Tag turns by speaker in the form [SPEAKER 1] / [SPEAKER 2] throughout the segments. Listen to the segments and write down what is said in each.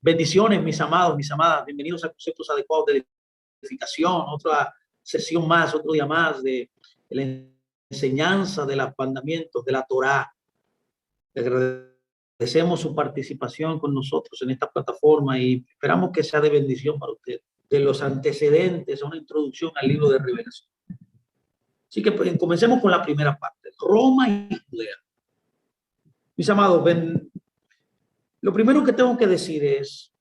[SPEAKER 1] Bendiciones, mis amados, mis amadas. Bienvenidos a Conceptos Adecuados de Edificación. Otra sesión más, otro día más de la enseñanza de los mandamientos de la Torá. Le agradecemos su participación con nosotros en esta plataforma y esperamos que sea de bendición para usted. De los antecedentes a una introducción al libro de Revelación. Así que pues, comencemos con la primera parte. Roma y Judea. Mis amados, ven, lo primero que tengo que decir es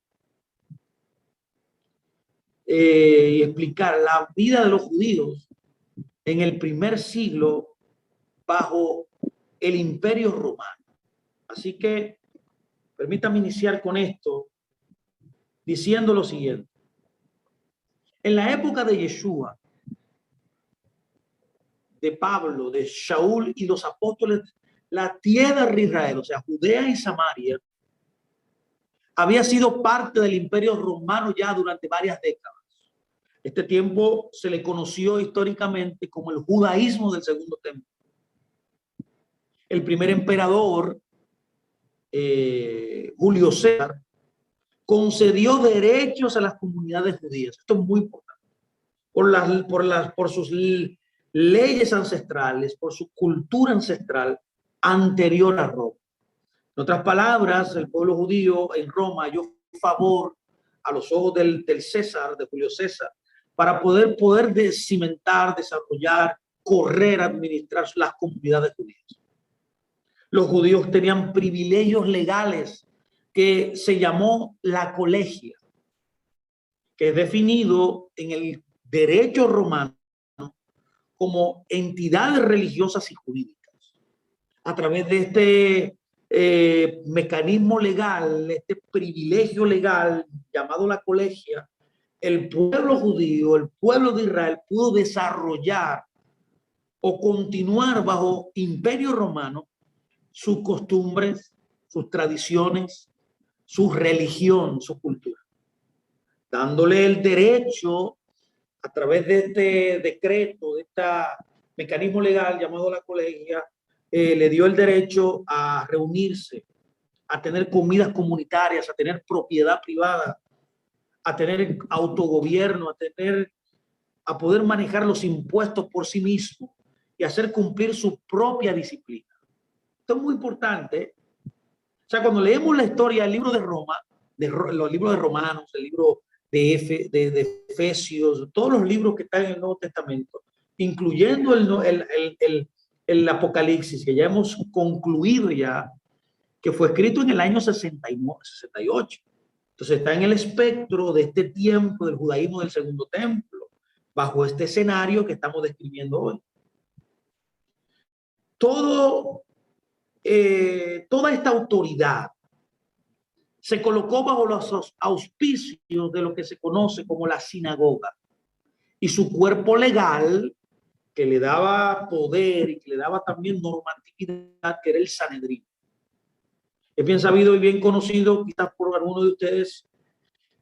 [SPEAKER 1] y explicar la vida de los judíos en el primer siglo bajo el Imperio Romano. Así que permítame iniciar con esto diciendo lo siguiente. En la época de Yeshua, de Pablo, de Shaul y los apóstoles, la tierra de Israel, o sea, Judea y Samaria, había sido parte del Imperio Romano ya durante varias décadas. Este tiempo se le conoció históricamente como el judaísmo del Segundo Templo. El primer emperador, Julio César, concedió derechos a las comunidades judías. Esto es muy importante. Por sus leyes ancestrales, por su cultura ancestral anterior a Roma. En otras palabras, el pueblo judío en Roma halló favor a los ojos del César, de Julio César, para poder cimentar, desarrollar, correr, administrar las comunidades judías. Los judíos tenían privilegios legales que se llamó la colegia, que es definido en el derecho romano como entidades religiosas y jurídicas. A través de este mecanismo legal, este privilegio legal llamado la colegia, el pueblo judío, el pueblo de Israel pudo desarrollar o continuar bajo imperio romano sus costumbres, sus tradiciones, su religión, su cultura, dándole el derecho a través de este decreto, de este mecanismo legal llamado la colegia, le dio el derecho a reunirse, a tener comidas comunitarias, a tener propiedad privada, a tener autogobierno, a poder manejar los impuestos por sí mismo y hacer cumplir su propia disciplina. Esto es muy importante. O sea, cuando leemos la historia del libro de Roma, los libros de Romanos, el libro de Efesios, todos los libros que están en el Nuevo Testamento, incluyendo el Apocalipsis, que ya hemos concluido ya, que fue escrito en el año 68. Entonces está en el espectro de este tiempo del judaísmo del Segundo Templo, bajo este escenario que estamos describiendo hoy. Toda esta autoridad se colocó bajo los auspicios de lo que se conoce como la sinagoga y su cuerpo legal que le daba poder y que le daba también normatividad, que era el Sanedrín. Es bien sabido y bien conocido, quizás por algunos de ustedes,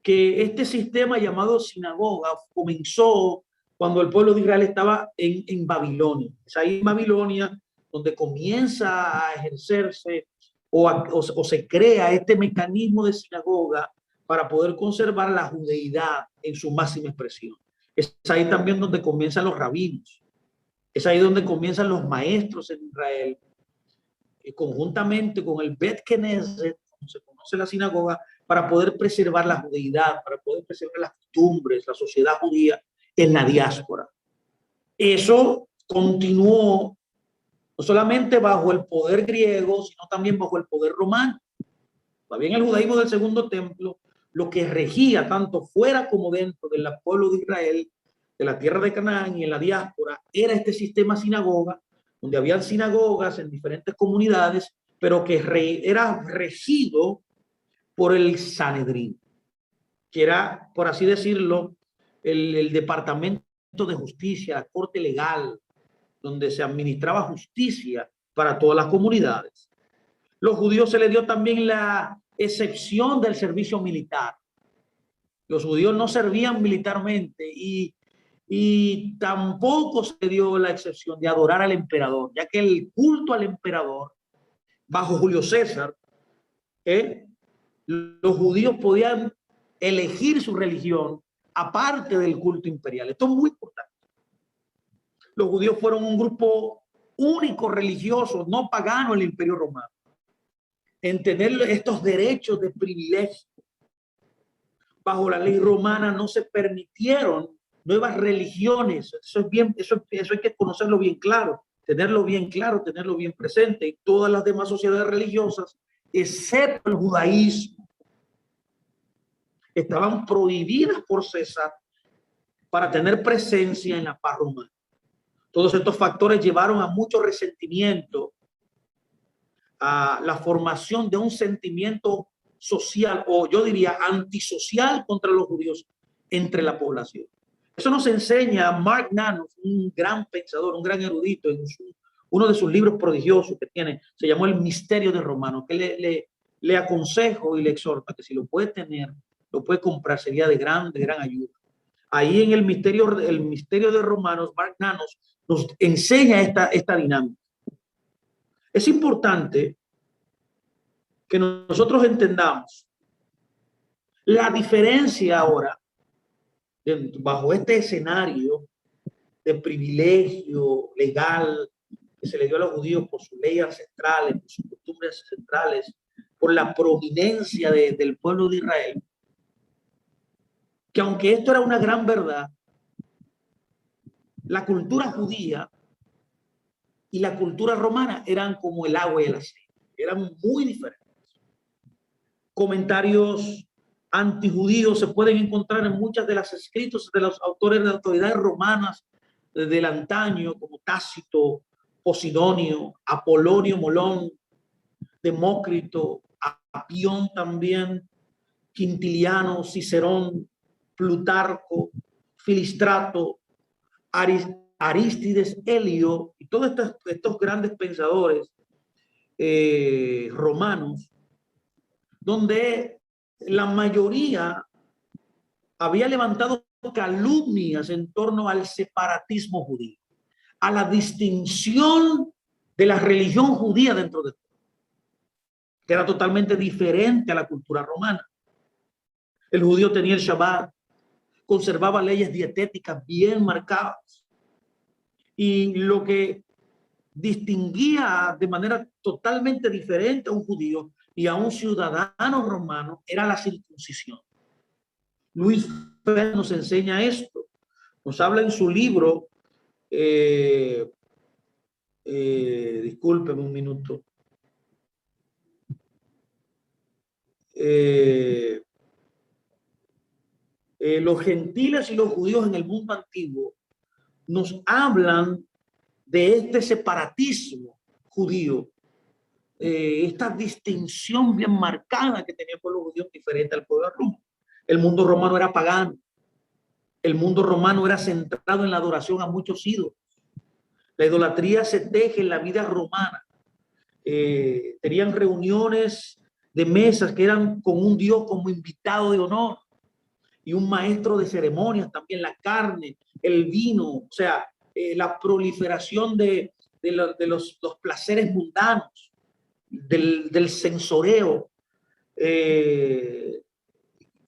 [SPEAKER 1] que este sistema llamado sinagoga comenzó cuando el pueblo de Israel estaba en Babilonia. Es ahí en Babilonia donde comienza a ejercerse o se crea este mecanismo de sinagoga para poder conservar la judeidad en su máxima expresión. Es ahí también donde comienzan los rabinos. Es ahí donde comienzan los maestros en Israel, conjuntamente con el Bet Knesset, como se conoce la sinagoga, para poder preservar la judeidad, para poder preservar las costumbres, la sociedad judía en la diáspora. Eso continuó no solamente bajo el poder griego, sino también bajo el poder romano. También el judaísmo del Segundo Templo, lo que regía tanto fuera como dentro del pueblo de Israel, de la tierra de Canaán y en la diáspora, era este sistema sinagoga, donde habían sinagogas en diferentes comunidades, pero que era regido por el Sanedrín, que era, por así decirlo, el departamento de justicia, la corte legal, donde se administraba justicia para todas las comunidades. Los judíos se les dio también la excepción del servicio militar. Los judíos no servían militarmente y tampoco se dio la excepción de adorar al emperador, ya que el culto al emperador bajo Julio César Los judíos podían elegir su religión aparte del culto imperial. Esto es muy importante. Los judíos fueron un grupo único religioso, no pagano en el Imperio Romano, en tener estos derechos de privilegio. Bajo la ley romana no se permitieron nuevas religiones. Eso es bien, eso hay que conocerlo bien claro, tenerlo bien presente. Y todas las demás sociedades religiosas, excepto el judaísmo, estaban prohibidas por César para tener presencia en la paz romana. Todos estos factores llevaron a mucho resentimiento, a la formación de un sentimiento social, o yo diría antisocial, contra los judíos entre la población. Eso nos enseña Mark Nanos, un gran pensador, un gran erudito, en uno de sus libros prodigiosos que tiene, se llamó El Misterio de Romano, que le aconsejo y le exhorto que si lo puede tener, lo puede comprar, sería de gran ayuda. Ahí en el misterio de Romanos, Mark Nanos nos enseña esta dinámica. Es importante que nosotros entendamos la diferencia ahora, bajo este escenario de privilegio legal que se le dio a los judíos por sus leyes ancestrales, por sus costumbres ancestrales, por la prominencia del pueblo de Israel, que aunque esto era una gran verdad, la cultura judía y la cultura romana eran como el agua y el aceite, eran muy diferentes. Comentarios antijudíos se pueden encontrar en muchas de las escritos de los autores de autoridades romanas del antaño, como Tácito, Posidonio, Apolonio Molón, Demócrito, Apión también, Quintiliano, Cicerón, Plutarco, Filistrato, Arístides, Helio, y todos estos grandes pensadores romanos, donde la mayoría había levantado calumnias en torno al separatismo judío, a la distinción de la religión judía dentro de todo, que era totalmente diferente a la cultura romana. El judío tenía el Shabbat, conservaba leyes dietéticas bien marcadas, y lo que distinguía de manera totalmente diferente a un judío y a un ciudadano romano era la circuncisión. Luis Fer nos enseña esto, nos habla en su libro, discúlpeme un minuto, los gentiles y los judíos en el mundo antiguo nos hablan de este separatismo judío, esta distinción bien marcada que tenía el pueblo judío diferente al pueblo romano. El mundo romano era pagano, el mundo romano era centrado en la adoración a muchos ídolos. La idolatría se teje en la vida romana. Tenían reuniones de mesas que eran con un dios como invitado de honor y un maestro de ceremonias, también la carne, el vino, o sea, la proliferación de los placeres mundanos, del sensoreo,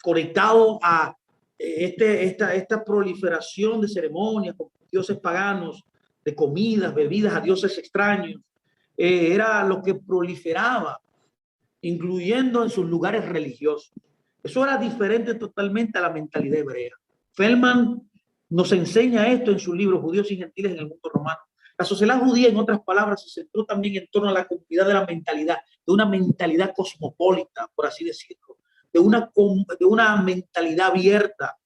[SPEAKER 1] conectado a esta proliferación de ceremonias con dioses paganos, de comidas, bebidas, a dioses extraños. Era lo que proliferaba, incluyendo en sus lugares religiosos. Eso era diferente totalmente a la mentalidad hebrea. Feldman nos enseña esto en su libro Judíos y Gentiles en el mundo romano. La sociedad judía, en otras palabras, se centró también en torno a la comunidad de la mentalidad, de una mentalidad cosmopolita, por así decirlo, de una mentalidad abierta,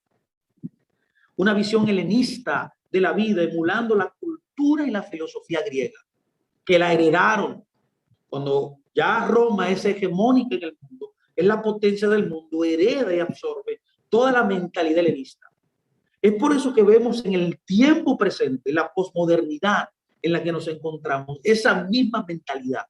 [SPEAKER 1] una visión helenista de la vida, emulando la cultura y la filosofía griega, que la heredaron cuando ya Roma es hegemónica en el mundo, es la potencia del mundo, hereda y absorbe toda la mentalidad helenista. Es por eso que vemos en el tiempo presente la posmodernidad en la que nos encontramos, esa misma mentalidad,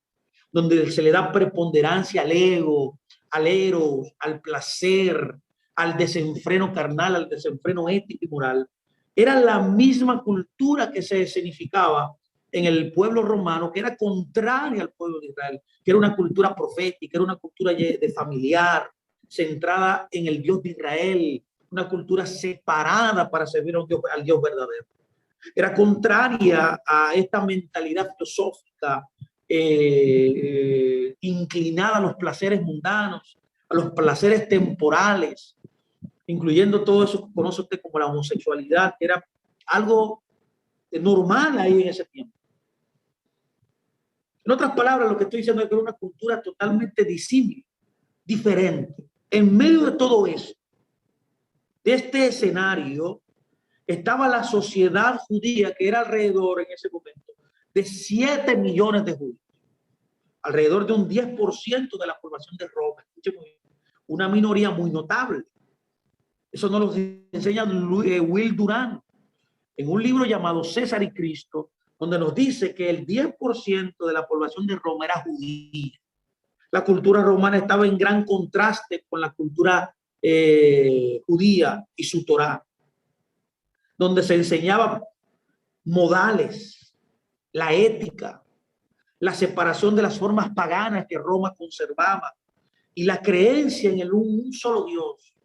[SPEAKER 1] donde se le da preponderancia al ego, al eros, al placer, al desenfreno carnal, al desenfreno ético y moral. Era la misma cultura que se escenificaba en el pueblo romano, que era contraria al pueblo de Israel, que era una cultura profética, era una cultura de familiar, centrada en el Dios de Israel, una cultura separada para servir al Dios verdadero. Era contraria a esta mentalidad filosófica inclinada a los placeres mundanos, a los placeres temporales, incluyendo todo eso que conoce usted como la homosexualidad, que era algo normal ahí en ese tiempo. En otras palabras, lo que estoy diciendo es que era una cultura totalmente disímil, diferente. En medio de todo eso, de este escenario, estaba la sociedad judía, que era alrededor en ese momento de 7 millones de judíos, alrededor de un 10% de la población de Roma. Escuchen muy bien, una minoría muy notable. Eso nos lo enseña Will Durant en un libro llamado César y Cristo, donde nos dice que el 10% de la población de Roma era judía. La cultura romana estaba en gran contraste con la cultura judía y su Torá, donde se enseñaban modales, la ética, la separación de las formas paganas que Roma conservaba y la creencia en un solo Dios,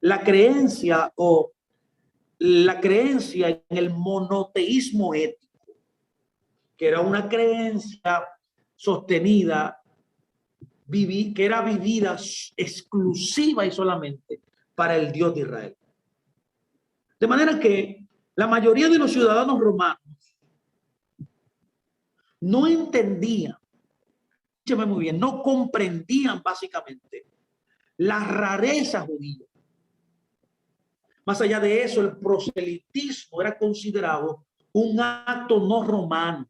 [SPEAKER 1] la creencia en el monoteísmo ético, que era una creencia sostenida, que era vivida exclusiva y solamente para el Dios de Israel. De manera que la mayoría de los ciudadanos romanos no entendían, escúcheme muy bien, no comprendían básicamente la rareza judía. Más allá de eso, el proselitismo era considerado un acto no romano.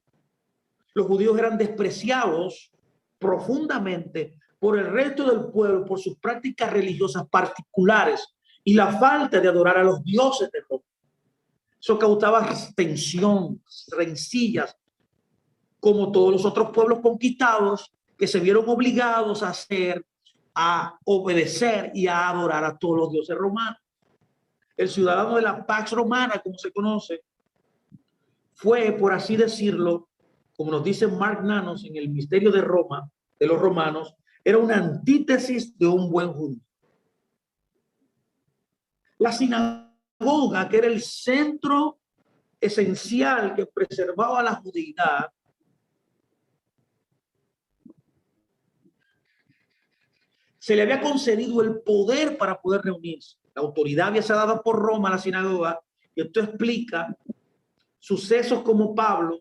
[SPEAKER 1] Los judíos eran despreciados profundamente por el resto del pueblo por sus prácticas religiosas particulares y la falta de adorar a los dioses de Roma. Eso causaba tensión, rencillas, como todos los otros pueblos conquistados que se vieron obligados a obedecer y a adorar a todos los dioses romanos. El ciudadano de la Pax Romana, como se conoce, fue, por así decirlo, como nos dice Mark Nanos en el Misterio de Roma, de los romanos, era una antítesis de un buen judío. La sinagoga, que era el centro esencial que preservaba la judeidad, se le había concedido el poder para poder reunirse. La autoridad había sido dada por Roma a la sinagoga, y esto explica sucesos como Pablo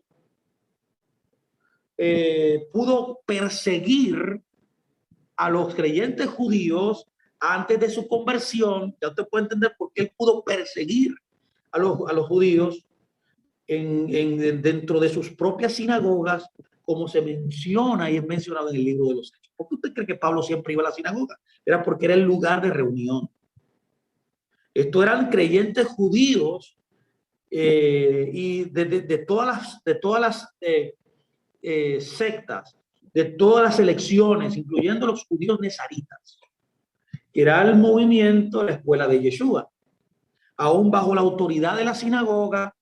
[SPEAKER 1] pudo perseguir a los creyentes judíos antes de su conversión. Ya usted puede entender por qué él pudo perseguir a los judíos dentro de sus propias sinagogas, como se menciona y es mencionado en el libro de los Hechos. ¿Por qué usted cree que Pablo siempre iba a la sinagoga? Era porque era el lugar de reunión. Estos eran creyentes judíos y de todas las sectas, de todas las elecciones, incluyendo los judíos nezaritas, que era el movimiento de la escuela de Yeshua, aún bajo la autoridad de la sinagoga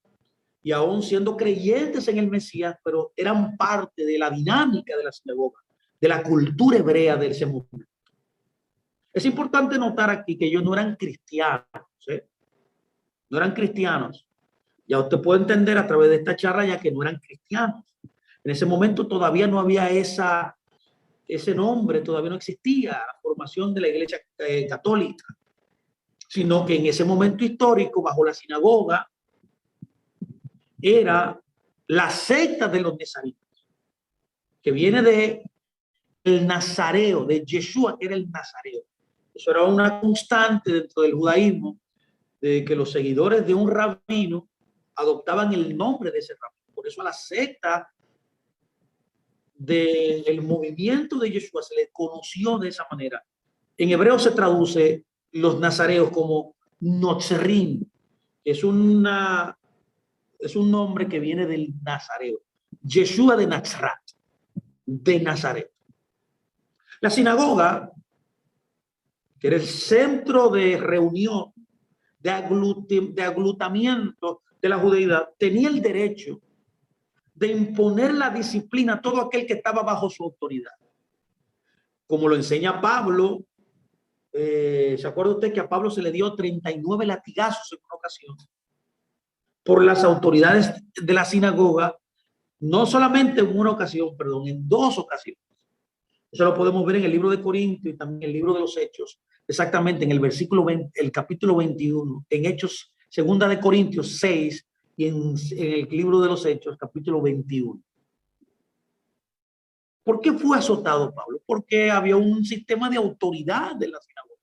[SPEAKER 1] y aún siendo creyentes en el Mesías, pero eran parte de la dinámica de la sinagoga, de la cultura hebrea de ese movimiento. Es importante notar aquí que ellos no eran cristianos, ¿eh? No eran cristianos. Ya usted puede entender a través de esta charla ya que no eran cristianos. En ese momento todavía no había ese nombre, todavía no existía la formación de la iglesia católica, sino que en ese momento histórico, bajo la sinagoga, era la secta de los nezaritas, que viene de el nazareo, de Yeshua, que era el nazareo. Eso era una constante dentro del judaísmo, de que los seguidores de un rabino adoptaban el nombre de ese rabino. Por eso a la secta del movimiento de Yeshua se le conoció de esa manera. En hebreo se traduce los nazareos como Notzerim. Es un nombre que viene del nazareo. Yeshua de Nazaret, de Nazaret. La sinagoga, que era el centro de reunión, de aglutamiento de la judeidad, tenía el derecho de imponer la disciplina a todo aquel que estaba bajo su autoridad. Como lo enseña Pablo ¿Se acuerda usted que a Pablo se le dio 39 latigazos en una ocasión por las autoridades de la sinagoga? No solamente en una ocasión, perdón, en dos ocasiones. Eso lo podemos ver en el libro de Corintios y también en el libro de los Hechos, exactamente en el versículo 20, el capítulo 21, en Hechos, segunda de Corintios 6 y en el libro de los Hechos, capítulo 21. ¿Por qué fue azotado Pablo? Porque había un sistema de autoridad de la sinagoga,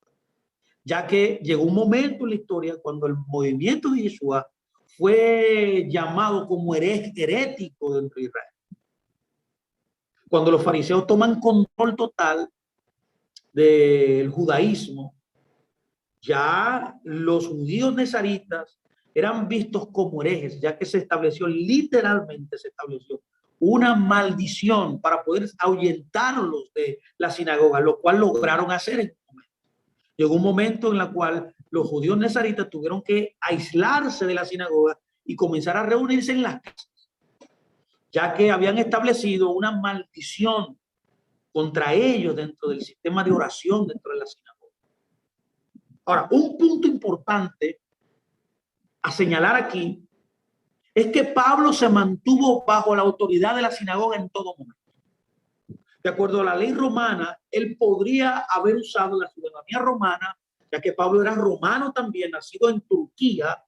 [SPEAKER 1] ya que llegó un momento en la historia cuando el movimiento de Yeshua fue llamado como herético dentro de Israel. Cuando los fariseos toman control total del judaísmo, ya los judíos nezaritas eran vistos como herejes, ya que se estableció, literalmente se estableció una maldición para poder ahuyentarlos de la sinagoga, lo cual lograron hacer en un momento. Llegó un momento en el cual los judíos nezaritas tuvieron que aislarse de la sinagoga y comenzar a reunirse en las casas, ya que habían establecido una maldición contra ellos dentro del sistema de oración dentro de la sinagoga. Ahora, un punto importante a señalar aquí es que Pablo se mantuvo bajo la autoridad de la sinagoga en todo momento. De acuerdo a la ley romana, él podría haber usado la ciudadanía romana, ya que Pablo era romano también, nacido en Turquía,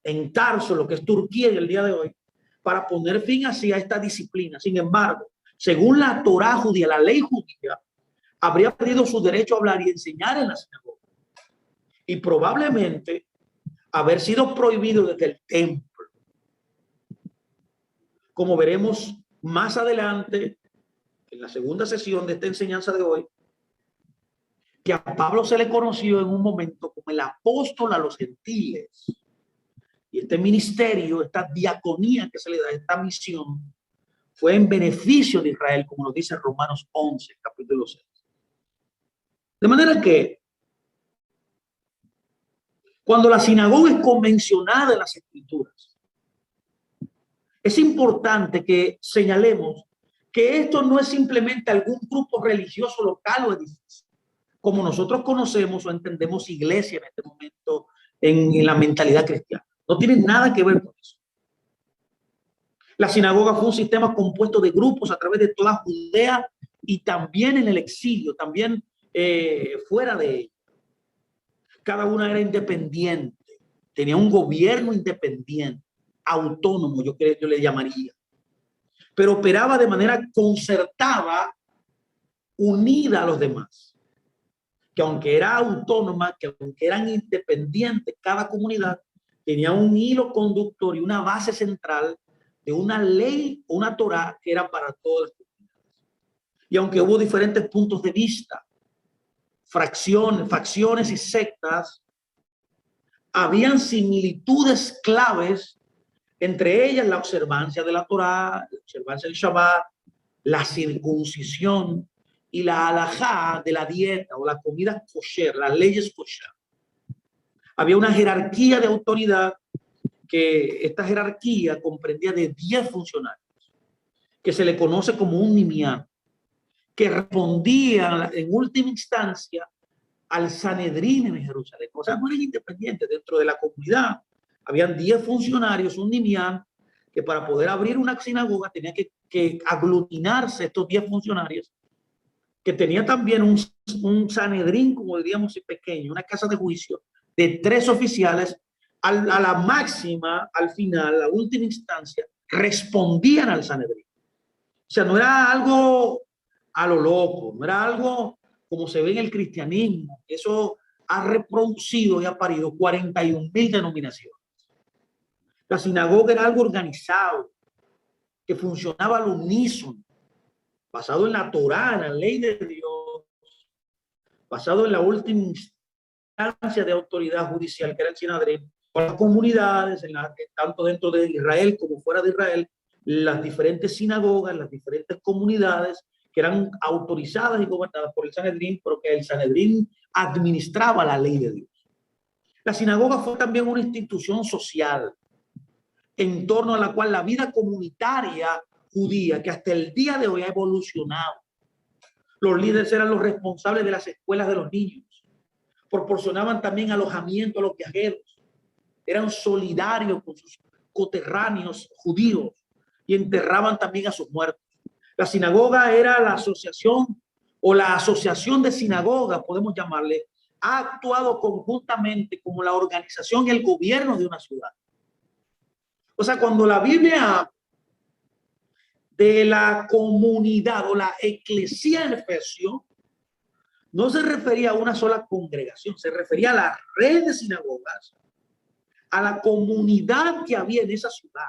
[SPEAKER 1] en Tarso, lo que es Turquía en el día de hoy, para poner fin así a esta disciplina. Sin embargo, según la Torá judía, la ley judía, habría perdido su derecho a hablar y enseñar en la sinagoga. Y probablemente haber sido prohibido desde el templo. Como veremos más adelante, en la segunda sesión de esta enseñanza de hoy, que a Pablo se le conoció en un momento como el apóstol a los gentiles. Y este ministerio, esta diaconía que se le da, esta misión, fue en beneficio de Israel, como nos dice Romanos 11, capítulo 6. De manera que, cuando la sinagoga es convencionada en las escrituras, es importante que señalemos que esto no es simplemente algún grupo religioso local o edificio, como nosotros conocemos o entendemos iglesia en este momento en la mentalidad cristiana. No tiene nada que ver con eso. La sinagoga fue un sistema compuesto de grupos a través de toda Judea y también en el exilio, también fuera de ella. Cada una era independiente, tenía un gobierno independiente, autónomo, yo le llamaría, pero operaba de manera concertada, unida a los demás, que aunque era autónoma, que aunque eran independientes, cada comunidad tenía un hilo conductor y una base central de una ley, una Torá que era para todas las comunidades. Y aunque hubo diferentes puntos de vista, facciones y sectas, habían similitudes claves, entre ellas la observancia de la Torá, la observancia del Shabbat, la circuncisión y la halajá de la dieta o la comida kosher, las leyes kosher. Había una jerarquía de autoridad, que esta jerarquía comprendía de 10 funcionarios, que se le conoce como un nimián, que respondían en última instancia al Sanedrín en Jerusalén. O sea, no eran independientes dentro de la comunidad. Habían 10 funcionarios, un nimián, que para poder abrir una sinagoga tenía que aglutinarse estos 10 funcionarios, que tenía también un Sanedrín, como diríamos, pequeño, una casa de juicio de 3 oficiales. A la máxima, al final, la última instancia, respondían al Sanedrín. O sea, no era algo a lo loco, no era algo como se ve en el cristianismo. Eso ha reproducido y ha parido 41,000 denominaciones. La sinagoga era algo organizado, que funcionaba al unísono, basado en la Torá, en la ley de Dios, basado en la última instancia de autoridad judicial, que era el Sanedrín, con las comunidades, tanto dentro de Israel como fuera de Israel, las diferentes sinagogas, las diferentes comunidades que eran autorizadas y gobernadas por el Sanedrín, pero que el Sanedrín administraba la ley de Dios. La sinagoga fue también una institución social en torno a la cual la vida comunitaria judía, que hasta el día de hoy ha evolucionado. Los líderes eran los responsables de las escuelas de los niños. proporcionaban también alojamiento a los viajeros, eran solidarios con sus coterráneos judíos y enterraban también a sus muertos. La sinagoga era la asociación o la asociación de sinagogas, podemos llamarle, ha actuado conjuntamente como la organización y el gobierno de una ciudad. O sea, cuando la Biblia habla de la comunidad o la eclesía en Efesios, no se refería a una sola congregación, se refería a la red de sinagogas, a la comunidad que había en esa ciudad,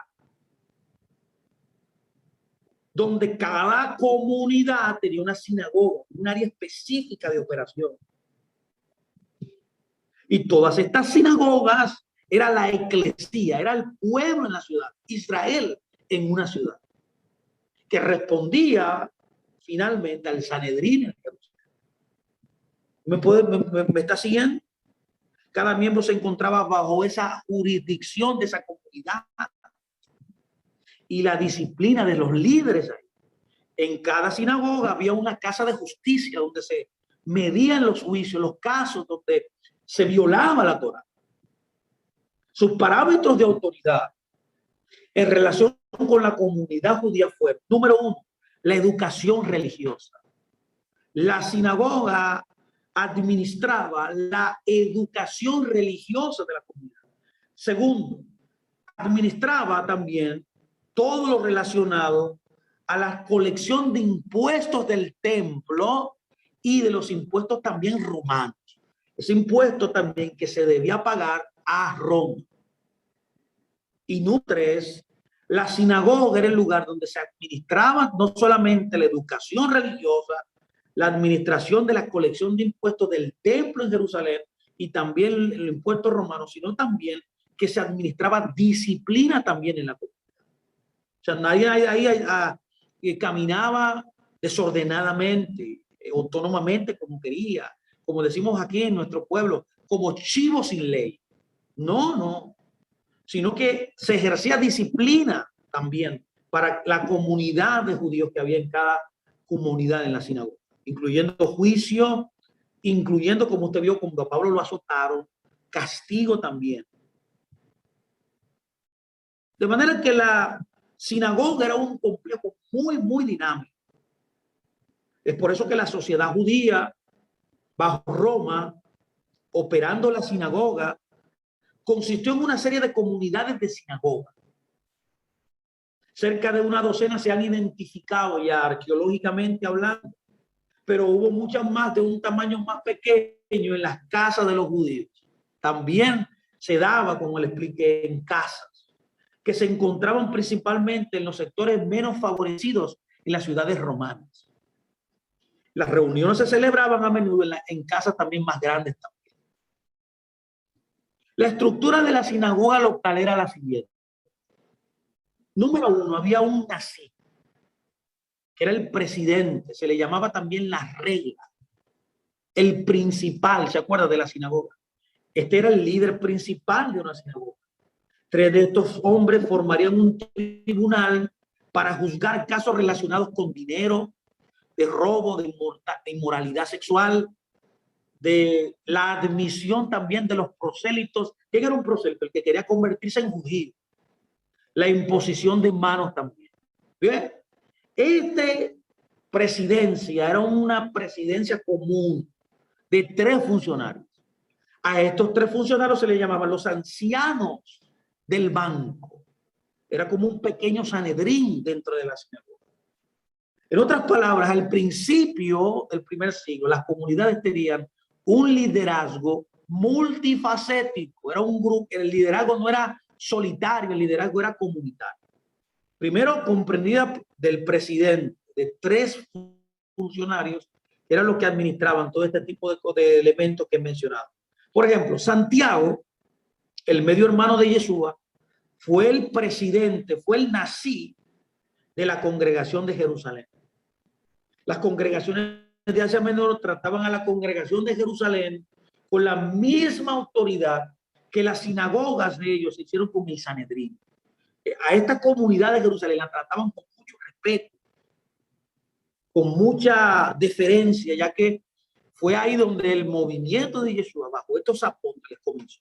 [SPEAKER 1] donde cada comunidad tenía una sinagoga, un área específica de operación. Y todas estas sinagogas era la eclesía, era el pueblo en la ciudad, Israel en una ciudad, que respondía finalmente al Sanedrín en Jerusalén. ¿Me está siguiendo? Cada miembro se encontraba bajo esa jurisdicción de esa comunidad y la disciplina de los líderes ahí. En cada sinagoga había una casa de justicia donde se medían los juicios, los casos donde se violaba la Torá. Sus parámetros de autoridad en relación con la comunidad judía fue, número uno, la educación religiosa. La sinagoga administraba la educación religiosa de la comunidad. Segundo, administraba también todo lo relacionado a la colección de impuestos del templo y de los impuestos también romanos. Ese impuesto también que se debía pagar a Roma. Y número tres, la sinagoga era el lugar donde se administraba no solamente la educación religiosa, la administración de la colección de impuestos del templo en Jerusalén y también el impuesto romano, sino también que se administraba disciplina también en la comunidad. O sea, nadie ahí caminaba desordenadamente, autónomamente como quería, como decimos aquí en nuestro pueblo, como chivo sin ley. No, sino que se ejercía disciplina también para la comunidad de judíos que había en cada comunidad en la sinagoga, incluyendo juicio, incluyendo, como usted vio, cuando a Pablo lo azotaron, castigo también. De manera que la sinagoga era un complejo muy dinámico. Es por eso que la sociedad judía, bajo Roma, operando la sinagoga, consistió en una serie de comunidades de sinagogas. Cerca de una docena se han identificado ya arqueológicamente hablando, pero hubo muchas más de un tamaño más pequeño en las casas de los judíos. También se daba, como le expliqué, en casas que se encontraban principalmente en los sectores menos favorecidos en las ciudades romanas. Las reuniones se celebraban a menudo en casas también más grandes también. La estructura de la sinagoga local era la siguiente. Número uno, había un nazí, que era el presidente, se le llamaba también la regla, el principal, ¿se acuerda de la sinagoga? Este era el líder principal de una sinagoga. Tres de estos hombres formarían un tribunal para juzgar casos relacionados con dinero, de robo, de inmoralidad sexual, de la admisión también de los prosélitos. ¿Quién era un prosélito? El que quería convertirse en judío. La imposición de manos también. Bien, esta presidencia era una presidencia común de tres funcionarios. A estos tres funcionarios se les llamaban los ancianos del banco. Era como un pequeño Sanedrín dentro de la sinagoga. En otras palabras, al principio del primer siglo, las comunidades tenían un liderazgo multifacético. Era un grupo, el liderazgo no era solitario, el liderazgo era comunitario. Primero, comprendida del presidente, de tres funcionarios, eran los que administraban todo este tipo de elementos que he mencionado. Por ejemplo, Santiago, el medio hermano de Yeshua, fue el presidente, fue el nazí de la congregación de Jerusalén. Las congregaciones de Asia Menor trataban a la congregación de Jerusalén con la misma autoridad que las sinagogas de ellos hicieron con el Sanedrín. A esta comunidad de Jerusalén la trataban con mucho respeto, con mucha deferencia, ya que Fue ahí donde el movimiento de Yeshua, bajo estos apóstoles, comenzó.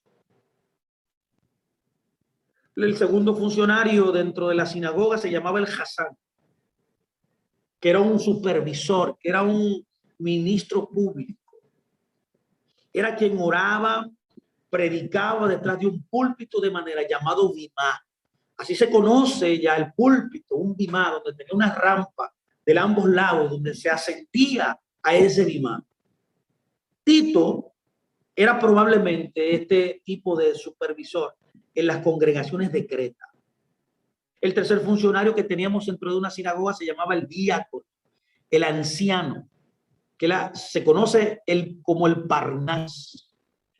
[SPEAKER 1] El segundo funcionario dentro de la sinagoga se llamaba el Hasán, que era un supervisor, que era un ministro público. Era quien oraba, predicaba detrás de un púlpito de manera llamado bimá. Así se conoce ya el púlpito, un bimá, donde tenía una rampa de ambos lados, donde se ascendía a ese bimá. Tito era probablemente este tipo de supervisor en las congregaciones de Creta. El tercer funcionario que teníamos dentro de una sinagoga se llamaba el diácono, el anciano, que se conoce como el Parnás.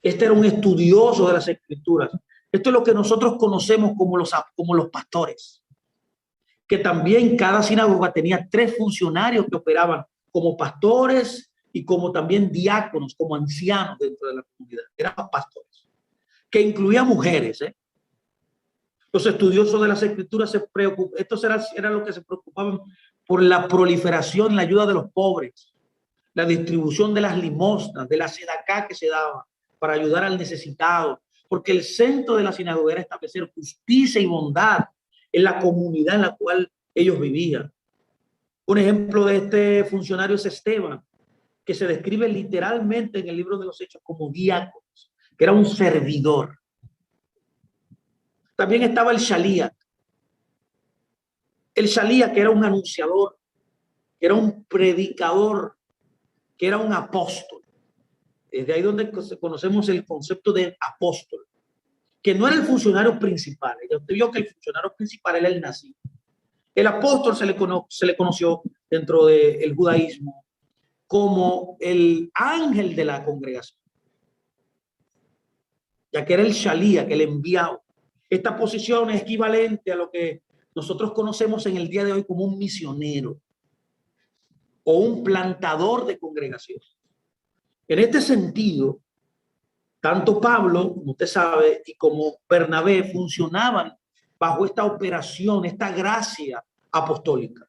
[SPEAKER 1] Este era un estudioso de las escrituras. Esto es lo que nosotros conocemos como los pastores, que también cada sinagoga tenía 3 funcionarios que operaban como pastores y como también diáconos, como ancianos dentro de la comunidad. Eran pastores, que incluía mujeres. Los estudiosos de las escrituras se preocupaban, estos eran los que se preocupaban por la proliferación, la ayuda de los pobres, la distribución de las limosnas, de la sedacá que se daba para ayudar al necesitado, porque el centro de la sinagoga era establecer justicia y bondad en la comunidad en la cual ellos vivían. Un ejemplo de este funcionario es Esteban, que se describe literalmente en el libro de los Hechos como diácono, que era un servidor. También estaba el Shalíac. El Shalíac, que era un anunciador, que era un predicador, que era un apóstol. Desde ahí donde conocemos el concepto de apóstol, que no era el funcionario principal. Ya usted vio que el funcionario principal era el nazi. El apóstol se le conoció dentro del judaísmo como el ángel de la congregación, ya que era el Shalíac, el enviado. Esta posición es equivalente a lo que nosotros conocemos en el día de hoy como un misionero o un plantador de congregación. En este sentido, tanto Pablo, como usted sabe, y como Bernabé funcionaban bajo esta operación, esta gracia apostólica.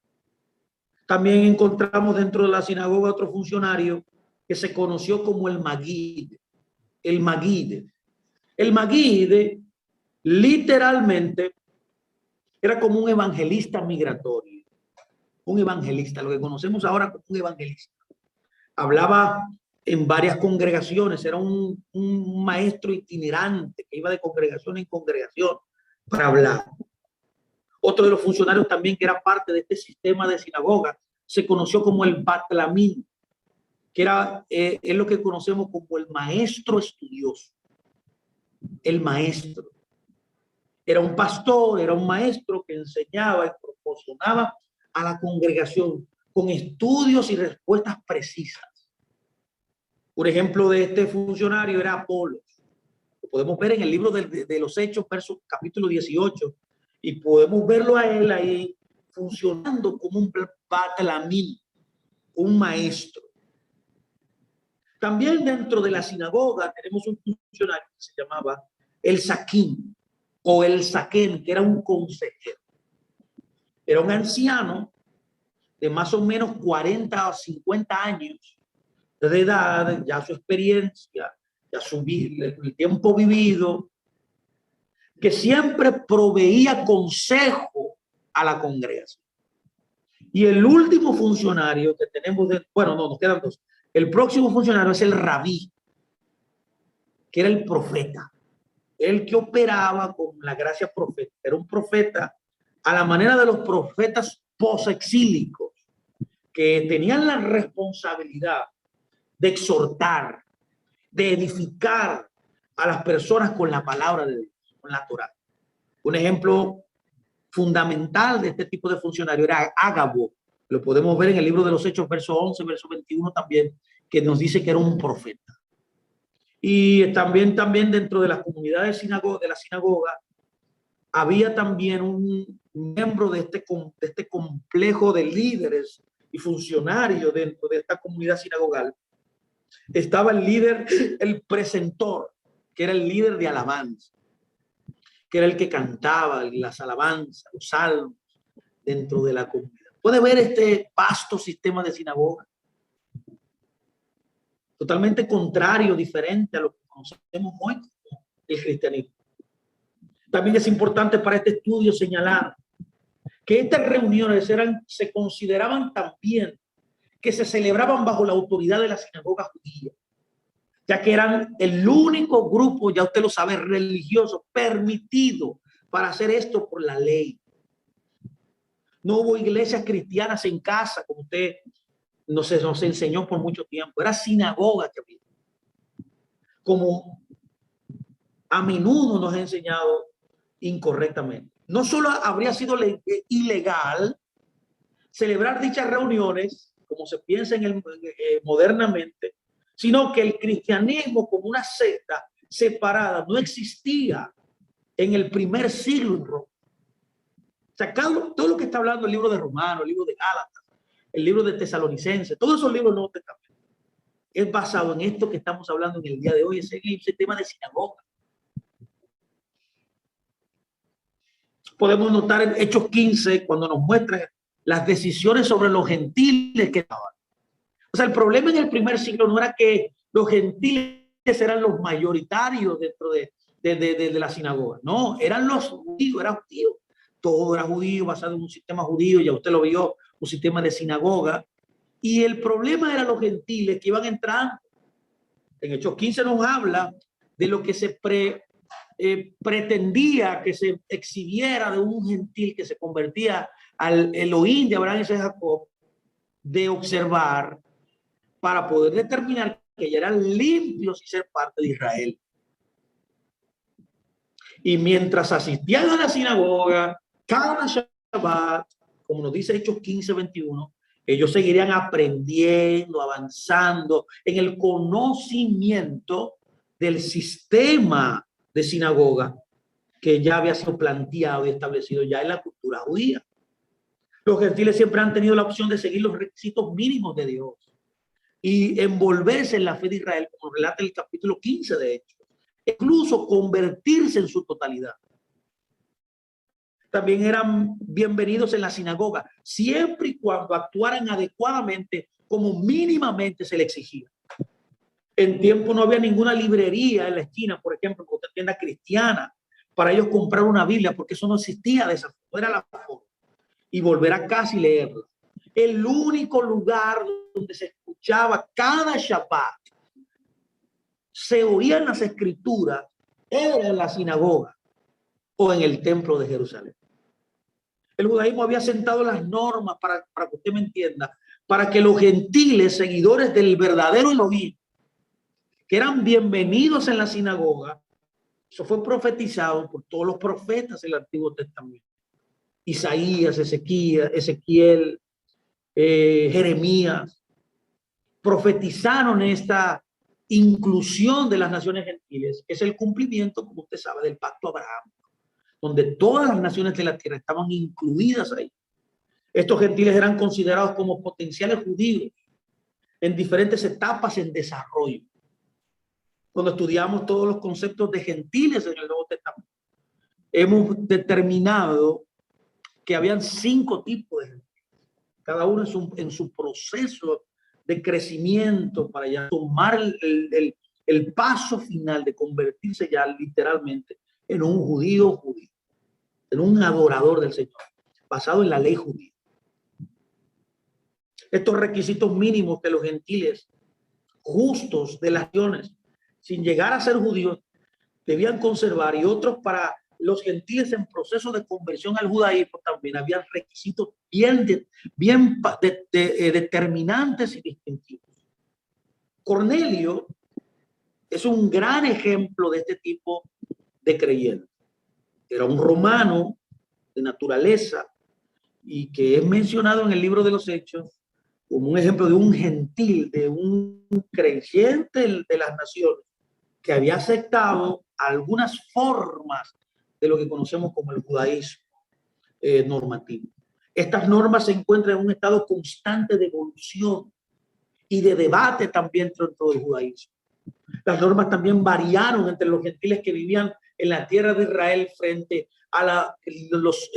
[SPEAKER 1] También encontramos dentro de la sinagoga otro funcionario que se conoció como el Magid. El Magid. El Magid literalmente era como un evangelista migratorio. Un evangelista, lo que conocemos ahora como un evangelista. Hablaba en varias congregaciones, era un maestro itinerante que iba de congregación en congregación para hablar. Otro de los funcionarios también que era parte de este sistema de sinagoga se conoció como el Batlamín, que es lo que conocemos como el maestro estudioso. El maestro. Era un pastor, era un maestro que enseñaba y proporcionaba a la congregación con estudios y respuestas precisas. Un ejemplo de este funcionario era Apolos. Lo podemos ver en el libro de los Hechos, capítulo 18, y podemos verlo a él ahí funcionando como un batlamín, un maestro. También dentro de la sinagoga tenemos un funcionario que se llamaba el Saquín o el Saquén, que era un consejero. Era un anciano de más o menos 40 o 50 años de edad, ya su experiencia, ya el tiempo vivido, que siempre proveía consejo a la congregación. Y el último funcionario que tenemos, bueno, no, nos quedan 2. El próximo funcionario es el rabí, que era el profeta, el que operaba con la gracia profética. Era un profeta a la manera de los profetas posexílicos, que tenían la responsabilidad de exhortar, de edificar a las personas con la palabra de Dios, con la Torá. Un ejemplo fundamental de este tipo de funcionario era Ágabo. Lo podemos ver en el libro de los Hechos, verso 11, verso 21 también, que nos dice que era un profeta. Y también dentro de las comunidades de la sinagoga había también un miembro de este complejo de líderes y funcionarios dentro de esta comunidad sinagogal. Estaba el líder, el precentor, que era el líder de alabanza, que era el que cantaba las alabanzas, los salmos dentro de la comunidad. Puede ver este vasto sistema de sinagoga. totalmente contrario, diferente a lo que conocemos hoy como el cristianismo. También es importante para este estudio señalar que estas reuniones se consideraban también que se celebraban bajo la autoridad de la sinagoga judía, ya que eran el único grupo, ya usted lo sabe, religioso permitido para hacer esto por la ley. No hubo iglesias cristianas en casa, como usted nos enseñó por mucho tiempo. Era sinagoga que había. Como a menudo nos ha enseñado incorrectamente. No solo habría sido ilegal celebrar dichas reuniones, como se piensa modernamente, sino que el cristianismo como una secta separada no existía en el primer siglo en Roma. O sea, todo lo que está hablando el libro de Romanos, el libro de Gálatas, el libro de Tesalonicenses, todos esos libros del Nuevo Testamento, es basado en esto que estamos hablando en el día de hoy, ese tema de sinagoga. Podemos notar en Hechos 15, cuando nos muestra las decisiones sobre los gentiles que estaban. O sea, el problema en el primer siglo no era que los gentiles eran los mayoritarios dentro de la sinagoga. No, eran los judíos, era judío. Todo era judío, basado en un sistema judío, ya usted lo vio, un sistema de sinagoga. Y el problema eran los gentiles que iban entrando. En Hechos 15 nos habla de lo que se pretendía que se exhibiera de un gentil que se convertía al Elohim de Abraham y de Jacob, de observar para poder determinar que ya eran limpios y ser parte de Israel. Y mientras asistían a la sinagoga, cada Shabbat, como nos dice Hechos 15:21, ellos seguirían aprendiendo, avanzando en el conocimiento del sistema de sinagoga que ya había sido planteado y establecido ya en la cultura judía. Los gentiles siempre han tenido la opción de seguir los requisitos mínimos de Dios y envolverse en la fe de Israel, como relata el capítulo 15 de Hechos, incluso convertirse en su totalidad. También eran bienvenidos en la sinagoga, siempre y cuando actuaran adecuadamente como mínimamente se le exigía. En tiempo no había ninguna librería en la esquina, por ejemplo, con otra tienda cristiana, para ellos comprar una Biblia, porque eso no existía de esa forma, era la forma, y volver a casa y leerla. El único lugar donde se escuchaba cada Shabbat, se oían las escrituras, era en la sinagoga o en el templo de Jerusalén. El judaísmo había sentado las normas, para que usted me entienda, para que los gentiles, seguidores del verdadero Elohim, que eran bienvenidos en la sinagoga, eso fue profetizado por todos los profetas del Antiguo Testamento. Isaías, Ezequiel, Jeremías, profetizaron esta inclusión de las naciones gentiles, que es el cumplimiento, como usted sabe, del pacto abrahámico, donde todas las naciones de la tierra estaban incluidas ahí. Estos gentiles eran considerados como potenciales judíos en diferentes etapas en desarrollo. Cuando estudiamos todos los conceptos de gentiles en el Nuevo Testamento, hemos determinado que habían 5 tipos de gentiles, cada uno en su proceso de crecimiento para ya tomar el paso final de convertirse ya literalmente en un judío, en un adorador del Señor, basado en la ley judía. Estos requisitos mínimos que los gentiles justos de las naciones, sin llegar a ser judíos, debían conservar, y otros para los gentiles en proceso de conversión al judaísmo también había requisitos bien determinantes y distintivos. Cornelio es un gran ejemplo de este tipo de creyente. Era un romano de naturaleza y que es mencionado en el libro de los Hechos como un ejemplo de un gentil, de un creyente de las naciones que había aceptado algunas formas de lo que conocemos como el judaísmo normativo. Estas normas se encuentran en un estado constante de evolución y de debate también dentro del judaísmo. Las normas también variaron entre los gentiles que vivían en la tierra de Israel frente a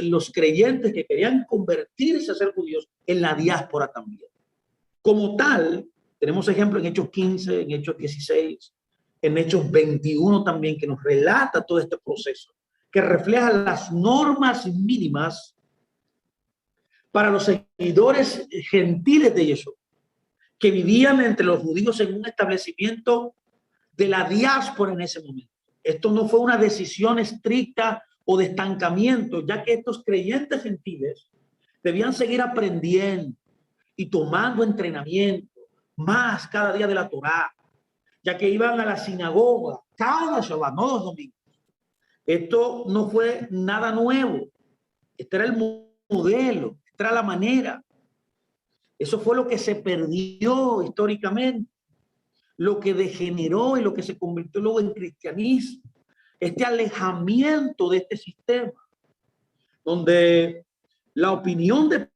[SPEAKER 1] los creyentes que querían convertirse a ser judíos en la diáspora también. Como tal, Tenemos ejemplos en Hechos 15, en Hechos 16, en Hechos 21 también, que nos relata todo este proceso, que refleja las normas mínimas para los seguidores gentiles de Jesús, que vivían entre los judíos en un establecimiento de la diáspora en ese momento. Esto no fue una decisión estricta o de estancamiento, ya que estos creyentes gentiles debían seguir aprendiendo y tomando entrenamiento más cada día de la Torá, ya que iban a la sinagoga cada Shabbat, no los domingos. Esto no fue nada nuevo. Este era el modelo, esta era la manera. Eso fue lo que se perdió históricamente, lo que degeneró y lo que se convirtió luego en cristianismo. Este alejamiento de este sistema, donde la opinión de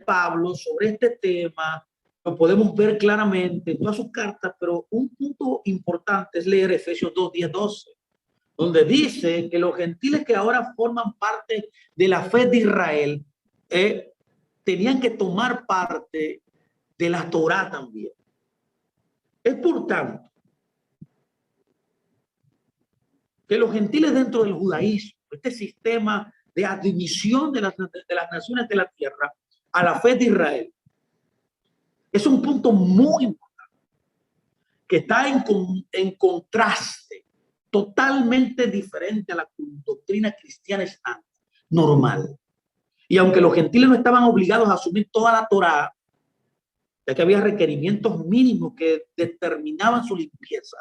[SPEAKER 1] Pablo sobre este tema lo podemos ver claramente en todas sus cartas, pero un punto importante es leer Efesios 2, 10, 12, donde dice que los gentiles que ahora forman parte de la fe de Israel tenían que tomar parte de la Torá también. Es por tanto que los gentiles dentro del judaísmo, este sistema de admisión de las naciones de la tierra a la fe de Israel, es un punto muy importante que está en contraste, totalmente diferente a la doctrina cristiana estándar, normal. Y aunque los gentiles no estaban obligados a asumir toda la Torá, ya que había requerimientos mínimos que determinaban su limpieza,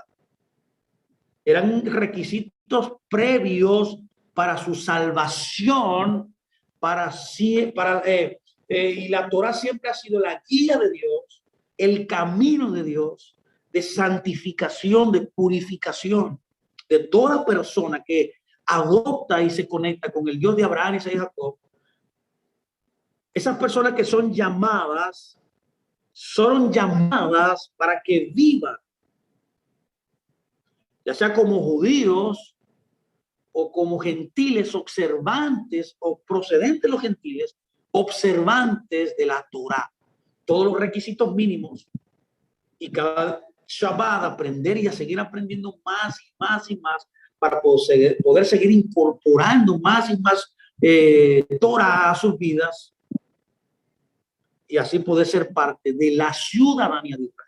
[SPEAKER 1] eran requisitos previos para su salvación, y la Torá siempre ha sido la guía de Dios, el camino de Dios, de santificación, de purificación de toda persona que adopta y se conecta con el Dios de Abraham, Isaac y Jacob. Esas personas que son llamadas para que vivan, ya sea como judíos o como gentiles observantes o procedentes de los gentiles, observantes de la Torá, todos los requisitos mínimos, y cada Shabbat aprender y a seguir aprendiendo más y más y más para poder seguir incorporando más y más Torá a sus vidas y así poder ser parte de la ciudadanía de Israel.